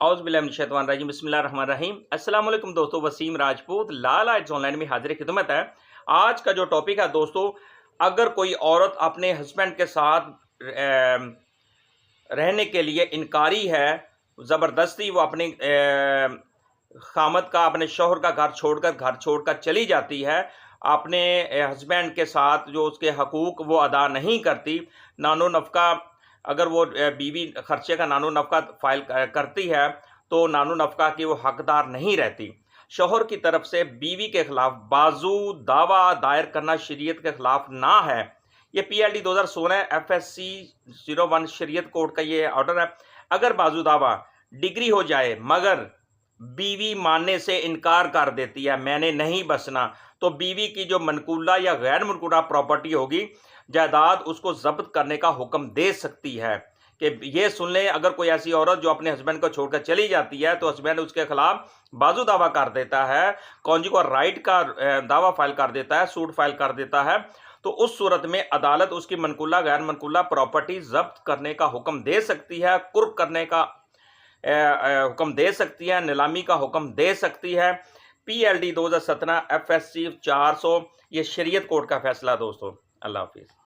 औज़ बिल्लाहि मिनश शैतानिर रजीम बिस्मिल्लाहिर्रहमानिर्रहीम। अस्सलाम वालेकुम दोस्तों, वसीम राजपूत लाला इट्स ऑनलाइन में हाजिर खिदमत है। आज का जो टॉपिक है दोस्तों, अगर कोई औरत अपने हस्बैंड के साथ रहने के लिए इनकारी है, ज़बरदस्ती वो अपनी खामद का, अपने शौहर का घर छोड़कर चली जाती है, अपने हस्बैंड के साथ जो उसके हकूक़ वो अदा नहीं करती, नानो नफ़का अगर वो बीवी खर्चे का नानो नफ़का फ़ाइल करती है तो नानो नफ़का की वो हकदार नहीं रहती। शौहर की तरफ से बीवी के खिलाफ बाज़ू दावा दायर करना शरीयत के खिलाफ ना है। ये पीएलडी 2016 एफएससी 01 शरीयत कोर्ट का ये ऑर्डर है। अगर बाज़ू दावा डिग्री हो जाए मगर बीवी मानने से इनकार कर देती है, मैंने नहीं बसना, तो बीवी की जो मनकूला या गैर मनकूला प्रॉपर्टी होगी, जायदाद उसको ज़ब्त करने का हुक्म दे सकती है। कि ये सुन लें, अगर कोई ऐसी औरत जो अपने हस्बैंड को छोड़कर चली जाती है तो हस्बैंड उसके खिलाफ बाज़ू दावा कर देता है, कॉन्जुगल राइट का दावा फाइल कर देता है, सूट फाइल कर देता है, तो उस सूरत में अदालत उसकी मनकूला गैर मनकूला प्रॉपर्टी ज़ब्त करने का हुक्म दे सकती है, कुर्क करने का हुक्म दे सकती है, नीलामी का हुक्म दे सकती है। पीएलडी 2017 एफएससी 400 ये शरीयत कोर्ट का फैसला दोस्तों। अल्लाह हाफिज़।